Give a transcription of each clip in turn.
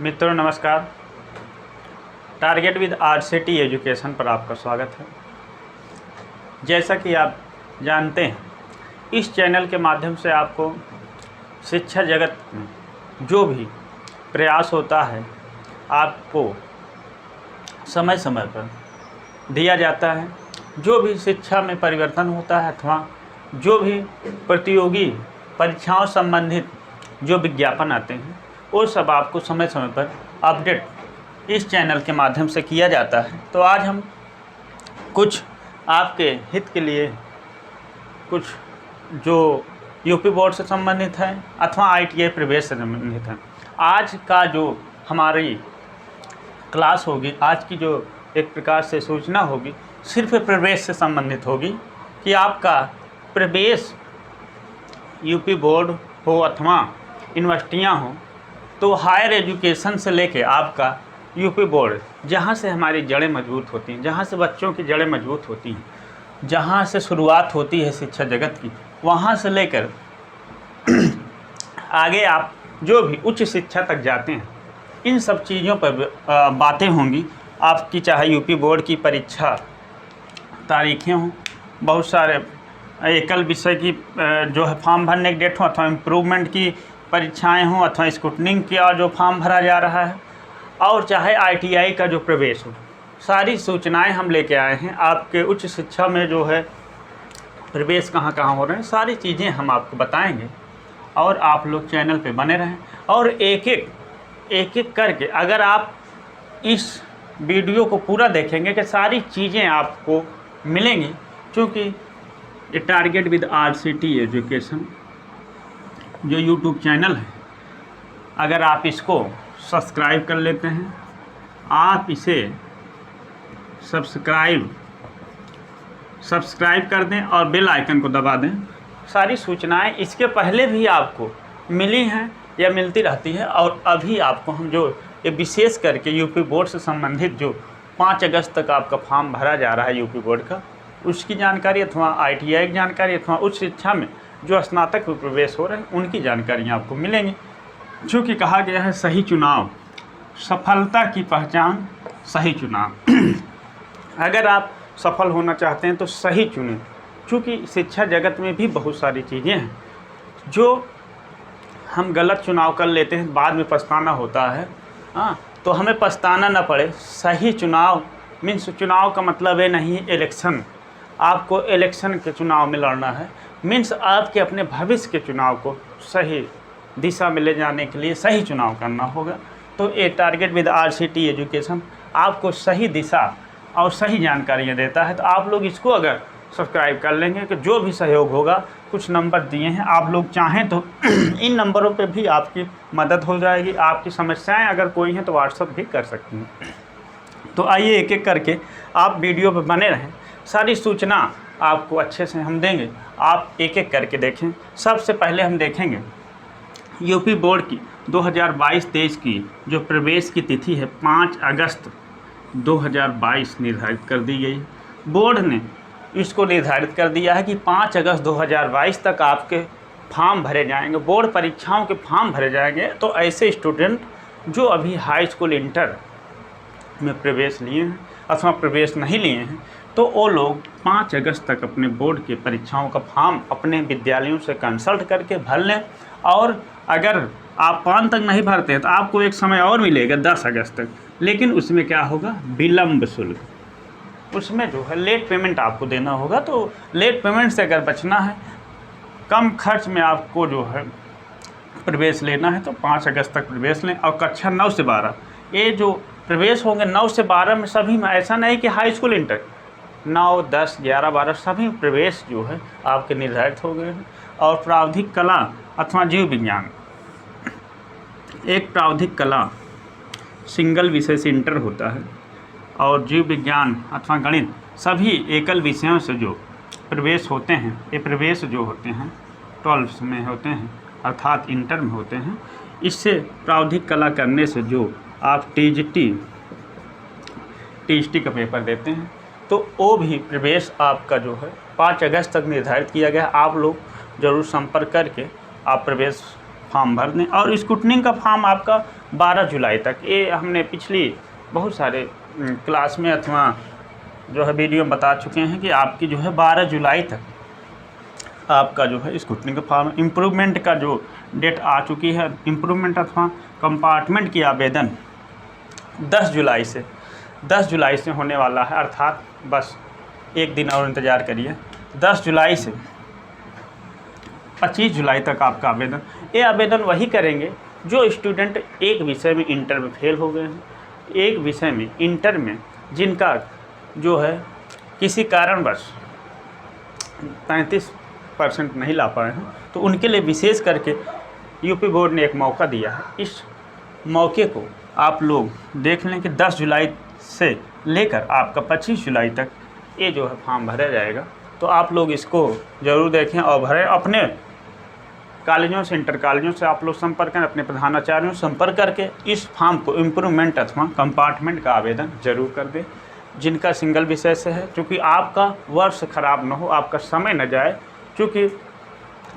मित्रों नमस्कार। Target with RCT education पर आपका स्वागत है। जैसा कि आप जानते हैं, इस चैनल के माध्यम से आपको शिक्षा जगत में जो भी प्रयास होता है आपको समय समय पर दिया जाता है। जो भी शिक्षा में परिवर्तन होता है अथवा जो भी प्रतियोगी परीक्षाओं संबंधित जो विज्ञापन आते हैं वो सब आपको समय समय पर अपडेट इस चैनल के माध्यम से किया जाता है। तो आज हम कुछ आपके हित के लिए कुछ जो यूपी बोर्ड से संबंधित है अथवा आईटीआई प्रवेश से संबंधित है, आज का जो हमारी क्लास होगी, आज की जो एक प्रकार से सूचना होगी, सिर्फ प्रवेश से संबंधित होगी कि आपका प्रवेश यूपी बोर्ड हो अथवा यूनिवर्सिटियाँ हों, तो हायर एजुकेशन से लेके आपका यूपी बोर्ड, जहाँ से हमारी जड़ें मजबूत होती हैं, जहाँ से बच्चों की जड़ें मजबूत होती हैं, जहाँ से शुरुआत होती है शिक्षा जगत की, वहाँ से लेकर आगे आप जो भी उच्च शिक्षा तक जाते हैं, इन सब चीज़ों पर बातें होंगी आपकी। चाहे यूपी बोर्ड की परीक्षा तारीखें हों, बहुत सारे एकल विषय की जो है फॉर्म भरने की डेट हो, अथवा इम्प्रूवमेंट की परीक्षाएं हों, अथवा स्क्रूटनिंग का जो फॉर्म भरा जा रहा है, और चाहे आईटीआई का जो प्रवेश हो, सारी सूचनाएं हम लेके आए हैं। आपके उच्च शिक्षा में जो है प्रवेश कहाँ कहाँ हो रहे हैं, सारी चीज़ें हम आपको बताएंगे। और आप लोग चैनल पे बने रहें और एक एक करके अगर आप इस वीडियो को पूरा देखेंगे कि सारी चीज़ें आपको मिलेंगी। क्योंकि ये टारगेट विद आरसीटी एजुकेशन जो यूट्यूब चैनल है, अगर आप इसको सब्सक्राइब कर लेते हैं, आप इसे सब्सक्राइब कर दें और बेल आइकन को दबा दें, सारी सूचनाएं इसके पहले भी आपको मिली हैं या मिलती रहती है। और अभी आपको हम जो ये विशेष करके यूपी बोर्ड से संबंधित जो 5 अगस्त तक आपका फॉर्म भरा जा रहा है यूपी बोर्ड का, उसकी जानकारी अथवा आईटीआई की जानकारी अथवा उच्च शिक्षा में जो स्नातक में प्रवेश हो रहे हैं उनकी जानकारियाँ आपको मिलेंगी। चूँकि कहा गया है सही चुनाव सफलता की पहचान, सही चुनाव। अगर आप सफल होना चाहते हैं तो सही चुनें। चूँकि शिक्षा जगत में भी बहुत सारी चीज़ें हैं जो हम गलत चुनाव कर लेते हैं, बाद में पछताना होता है। तो हमें पछताना ना पड़े। सही चुनाव मीन्स चुनाव का मतलब ये नहीं इलेक्शन, आपको इलेक्शन के चुनाव में लड़ना है। मीन्स आपके अपने भविष्य के चुनाव को सही दिशा में ले जाने के लिए सही चुनाव करना होगा। तो ये टारगेट विद आरसीटी एजुकेशन आपको सही दिशा और सही जानकारियाँ देता है। तो आप लोग इसको अगर सब्सक्राइब कर लेंगे कि जो भी सहयोग होगा, कुछ नंबर दिए हैं, आप लोग चाहें तो इन नंबरों पे भी आपकी मदद हो जाएगी। आपकी समस्याएं अगर कोई हैं तो व्हाट्सअप भी कर सकती हैं। तो आइए एक एक करके आप वीडियो पे बने रहें, सारी सूचना आपको अच्छे से हम देंगे, आप एक एक करके देखें। सबसे पहले हम देखेंगे यूपी बोर्ड की 2022-23 की जो प्रवेश की तिथि है 5 अगस्त 2022 निर्धारित कर दी गई। बोर्ड ने इसको निर्धारित कर दिया है कि 5 अगस्त 2022 तक आपके फॉर्म भरे जाएंगे, बोर्ड परीक्षाओं के फॉर्म भरे जाएंगे। तो ऐसे स्टूडेंट जो अभी हाई स्कूल इंटर में प्रवेश लिए हैं अथवा प्रवेश नहीं लिए हैं, तो वो लोग 5 अगस्त तक अपने बोर्ड के परीक्षाओं का फॉर्म अपने विद्यालयों से कंसल्ट करके भर लें। और अगर आप 5 तक नहीं भरते हैं तो आपको एक समय और मिलेगा 10 अगस्त तक, लेकिन उसमें क्या होगा, विलम्ब शुल्क, उसमें जो है लेट पेमेंट आपको देना होगा। तो लेट पेमेंट से अगर बचना है, कम खर्च में आपको जो है प्रवेश लेना है, तो 5 अगस्त तक प्रवेश लें। और कक्षा 9 से 12 ये जो प्रवेश होंगे 9 से 12 में सभी में, ऐसा नहीं कि हाई स्कूल इंटर 9, 10, 11, 12 सभी प्रवेश जो है आपके निर्धारित हो गए हैं। और प्रावधिक कला अथवा जीव विज्ञान, एक प्रावधिक कला सिंगल विषय से इंटर होता है, और जीव विज्ञान अथवा गणित सभी एकल विषयों से जो प्रवेश होते हैं, ये प्रवेश जो होते हैं 12 में होते हैं अर्थात इंटर में होते हैं। इससे प्रावधिक कला करने से जो आप टीजीटी का पेपर देते हैं, तो वो भी प्रवेश आपका जो है 5 अगस्त तक निर्धारित किया गया। आप लोग ज़रूर संपर्क करके आप प्रवेश फॉर्म भर दें। और स्क्रूटनिंग का फॉर्म आपका 12 जुलाई तक, ये हमने पिछली बहुत सारे क्लास में अथवा जो है वीडियो में बता चुके हैं कि आपकी जो है 12 जुलाई तक आपका जो है स्क्रूटनिंग का फॉर्म, इम्प्रूवमेंट का जो डेट आ चुकी है, इम्प्रूवमेंट अथवा कंपार्टमेंट की आवेदन 10 जुलाई से होने वाला है। अर्थात बस एक दिन और इंतज़ार करिए। 10 जुलाई से 25 जुलाई तक आपका आवेदन, ये आवेदन वही करेंगे जो स्टूडेंट एक विषय में इंटर में फेल हो गए हैं, एक विषय में इंटर में जिनका जो है किसी कारणवश 35% नहीं ला पाए हैं, तो उनके लिए विशेष करके यूपी बोर्ड ने एक मौका दिया है। इस मौके को आप लोग देख लें कि 10 जुलाई से लेकर आपका 25 जुलाई तक ये जो है फॉर्म भरा जाएगा। तो आप लोग इसको ज़रूर देखें और भरें। अपने कॉलेजों से, इंटर कॉलेजों से आप लोग संपर्क करें, अपने प्रधानाचार्यों से संपर्क करके इस फॉर्म को इम्प्रूवमेंट अथवा कंपार्टमेंट का आवेदन जरूर कर दें, जिनका सिंगल विषय से है, क्योंकि आपका वर्ष खराब न हो, आपका समय न जाए। क्योंकि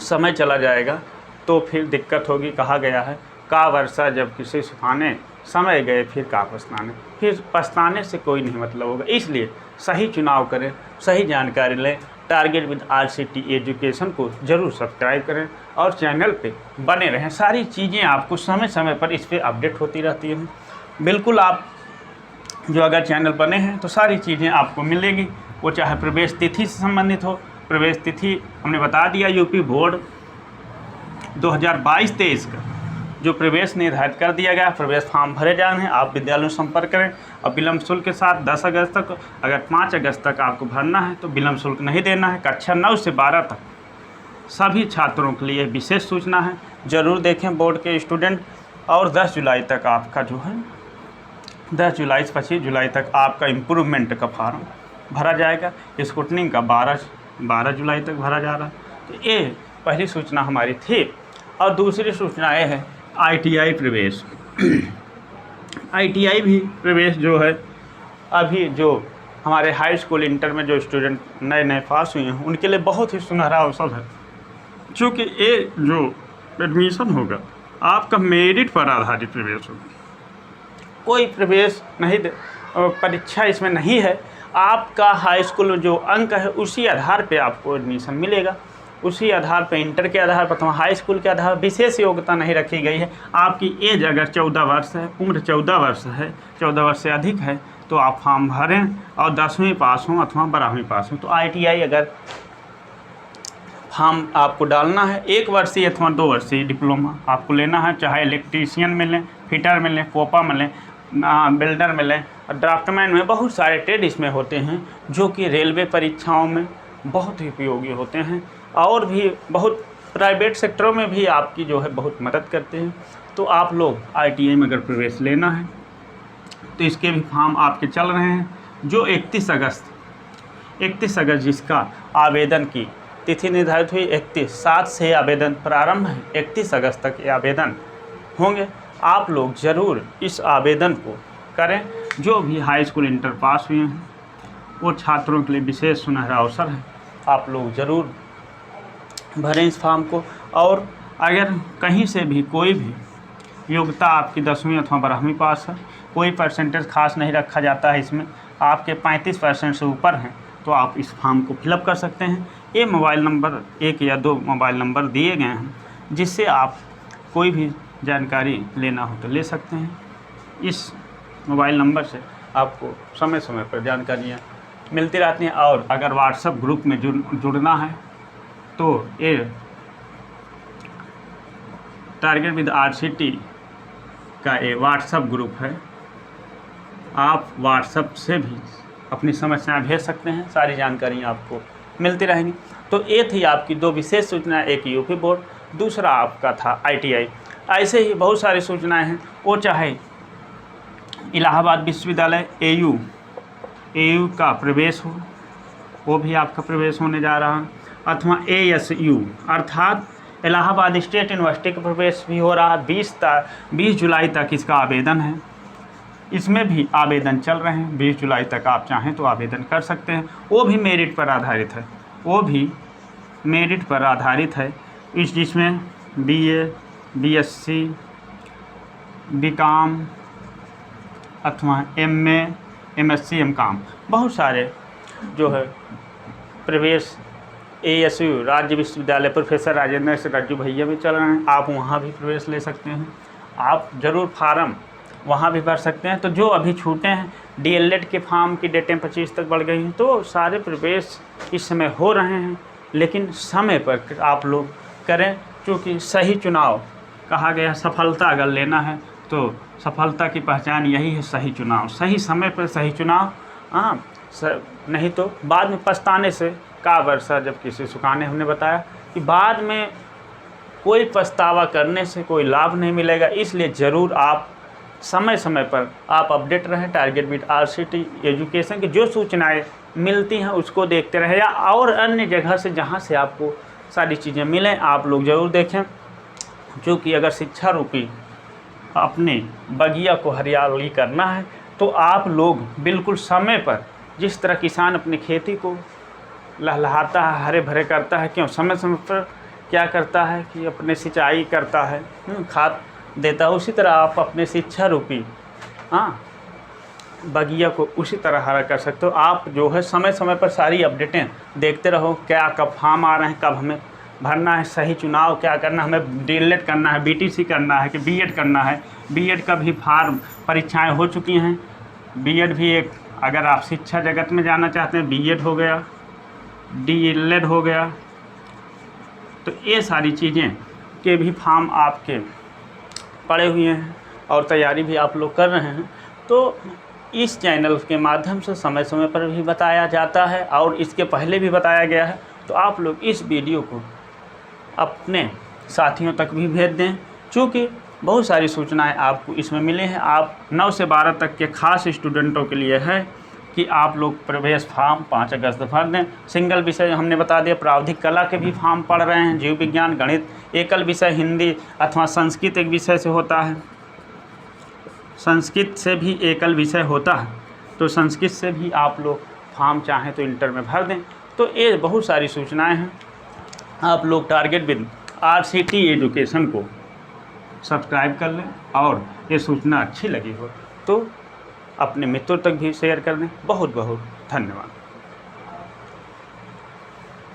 समय चला जाएगा तो फिर दिक्कत होगी। कहा गया है का वर्षा जब किसी सुहाने, समय गए फिर का पछताने, फिर पछताने से कोई नहीं मतलब होगा। इसलिए सही चुनाव करें, सही जानकारी लें। टारगेट विद RCT एजुकेशन को ज़रूर सब्सक्राइब करें और चैनल पे बने रहें। सारी चीज़ें आपको समय समय पर इस पर अपडेट होती रहती हैं। बिल्कुल आप जो अगर चैनल बने हैं तो सारी चीज़ें आपको मिलेगी, वो चाहे प्रवेश तिथि से संबंधित हो। प्रवेश तिथि हमने बता दिया, यूपी बोर्ड 2022-23 का जो प्रवेश निर्धारित कर दिया गया, प्रवेश फॉर्म भरे जाने हैं। आप विद्यालयों से संपर्क करें और विलम्ब शुल्क के साथ 10 अगस्त तक, अगर 5 अगस्त तक आपको भरना है तो विलम्ब शुल्क नहीं देना है। कक्षा 9 से 12 तक सभी छात्रों के लिए विशेष सूचना है, ज़रूर देखें बोर्ड के स्टूडेंट। और 10 जुलाई तक आपका जो है 10 जुलाई से 25 जुलाई तक आपका इम्प्रूवमेंट का फॉर्म भरा जाएगा। स्क्रूटनिंग का 12 जुलाई तक भरा जा रहा है। तो ये पहली सूचना हमारी थी। और दूसरी सूचना ये है ITI प्रवेश। ITI भी प्रवेश जो है अभी जो हमारे हाई स्कूल इंटर में जो स्टूडेंट नए नए पास हुए हैं उनके लिए बहुत ही सुनहरा अवसर है, क्योंकि ये जो एडमिशन होगा आपका मेरिट पर आधारित प्रवेश होगा। कोई प्रवेश नहीं परीक्षा इसमें नहीं है। आपका हाई स्कूल में जो अंक है उसी आधार पे आपको एडमिशन मिलेगा, उसी आधार पे इंटर के आधार पर अथवा हाई स्कूल के आधार पर विशेष योग्यता नहीं रखी गई है। आपकी एज अगर 14 वर्ष है, उम्र 14 वर्ष है, 14 वर्ष से अधिक है तो आप फॉर्म भरें और 10वीं पास हों अथवा 12वीं पास हों। तो ITI अगर फॉर्म आपको डालना है, 1 वर्षीय अथवा 2 वर्षीय डिप्लोमा आपको लेना है, चाहे इलेक्ट्रीशियन में लें, फिटर में लें, कोपा में लें, बिल्डर में लें, ड्राफ्टमैन में, बहुत सारे ट्रेड इसमें होते हैं जो कि रेलवे परीक्षाओं में बहुत ही उपयोगी होते हैं और भी बहुत प्राइवेट सेक्टरों में भी आपकी जो है बहुत मदद करते हैं। तो आप लोग ITI में अगर प्रवेश लेना है तो इसके भी फॉर्म आपके चल रहे हैं, जो 31 अगस्त जिसका आवेदन की तिथि निर्धारित हुई 31/7 से आवेदन प्रारंभ है, 31 अगस्त तक ये आवेदन होंगे। आप लोग ज़रूर इस आवेदन को करें। जो भी हाई स्कूल इंटर पास हुए हैं वो छात्रों के लिए विशेष सुनहरा अवसर है, आप लोग ज़रूर भरें इस फॉर्म को। और अगर कहीं से भी कोई भी योग्यता आपकी 10वीं अथवा 12वीं पास है, कोई परसेंटेज खास नहीं रखा जाता है इसमें, आपके 35% से ऊपर हैं तो आप इस फॉर्म को फिलअप कर सकते हैं। ये मोबाइल नंबर 1 या 2 मोबाइल नंबर दिए गए हैं जिससे आप कोई भी जानकारी लेना हो तो ले सकते हैं। इस मोबाइल नंबर से आपको समय समय पर जानकारियाँ मिलती रहती हैं। और अगर व्हाट्सएप ग्रुप में जुड़ना है तो ये टारगेट विद RCT का ये व्हाट्सएप ग्रुप है, आप व्हाट्सएप से भी अपनी समस्याएं भेज सकते हैं, सारी जानकारियाँ आपको मिलती रहेंगी। तो ये थी आपकी 2 विशेष सूचनाएं, एक यूपी बोर्ड, दूसरा आपका था ITI। ऐसे ही बहुत सारी सूचनाएं हैं, वो चाहे इलाहाबाद विश्वविद्यालय AU का प्रवेश हो, वो भी आपका प्रवेश होने जा रहा है, अथवा ASU अर्थात इलाहाबाद स्टेट यूनिवर्सिटी का प्रवेश भी हो रहा है। 20 जुलाई तक इसका आवेदन है, इसमें भी आवेदन चल रहे हैं। 20 जुलाई तक आप चाहें तो आवेदन कर सकते हैं। वो भी मेरिट पर आधारित है, जिसमें BA BSc, BCom अथवा MA, MSc, MCom, बहुत सारे जो है प्रवेश ASU राज्य विश्वविद्यालय प्रोफेसर राजेंद्र से रज्जू भैया भी चल रहे हैं, आप वहाँ भी प्रवेश ले सकते हैं। आप ज़रूर फार्म वहाँ भी भर सकते हैं। तो जो अभी छूटे हैं, DLED के फॉर्म की डेटें 25 तक बढ़ गई हैं, तो सारे प्रवेश इस समय हो रहे हैं, लेकिन समय पर आप लोग करें, क्योंकि सही चुनाव कहा गया, सफलता अगर लेना है तो सफलता की पहचान यही है, सही चुनाव, सही समय पर सही चुनाव। हाँ, नहीं तो बाद में पछताने से का वर्षा जब किसी सुखाने, हमने बताया कि बाद में कोई पछतावा करने से कोई लाभ नहीं मिलेगा। इसलिए ज़रूर आप समय समय पर आप अपडेट रहें। टारगेट बिट RCT एजुकेशन की जो सूचनाएं मिलती हैं उसको देखते रहें, या और अन्य जगह से जहां से आपको सारी चीज़ें मिलें आप लोग ज़रूर देखें। क्योंकि अगर शिक्षा रूपी अपने बगिया को हरियाली करना है तो आप लोग बिल्कुल समय पर, जिस तरह किसान अपनी खेती को लहलहाता है, हरे भरे करता है, क्यों समय समय पर क्या करता है कि अपने सिंचाई करता है, खाद देता है, उसी तरह आप अपने शिक्षा रूपी बगिया को उसी तरह हरा कर सकते हो। आप जो है समय समय पर सारी अपडेटें देखते रहो, क्या कब फॉर्म आ रहे हैं, कब हमें भरना है, सही चुनाव क्या करना है, हमें DLED करना है, BTC करना है कि BEd करना है। BEd का भी फॉर्म परीक्षाएं हो चुकी हैं। BEd भी एक, अगर आप शिक्षा जगत में जाना चाहते हैं, BEd हो गया, DLED हो गया, तो ये सारी चीज़ें के भी फॉर्म आपके पड़े हुए हैं और तैयारी भी आप लोग कर रहे हैं। तो इस चैनल के माध्यम से समय समय पर भी बताया जाता है और इसके पहले भी बताया गया है। तो आप लोग इस वीडियो को अपने साथियों तक भी भेज दें, क्योंकि बहुत सारी सूचनाएं आपको इसमें मिले हैं। आप 9 से 12 तक के खास स्टूडेंटों के लिए है कि आप लोग प्रवेश फॉर्म 5 अगस्त भर दें। सिंगल विषय हमने बता दिया, प्रावधिक कला के भी फॉर्म पढ़ रहे हैं, जीव विज्ञान, गणित, एकल विषय हिंदी अथवा संस्कृत एक विषय से होता है, संस्कृत से भी एकल विषय होता है, तो संस्कृत से भी आप लोग फॉर्म चाहें तो इंटर में भर दें। तो ये बहुत सारी सूचनाएं हैं। आप लोग टारगेट विद RCT एजुकेशन को सब्सक्राइब कर लें, और ये सूचना अच्छी लगी हो तो अपने मित्रों तक भी शेयर कर दें। बहुत बहुत धन्यवाद।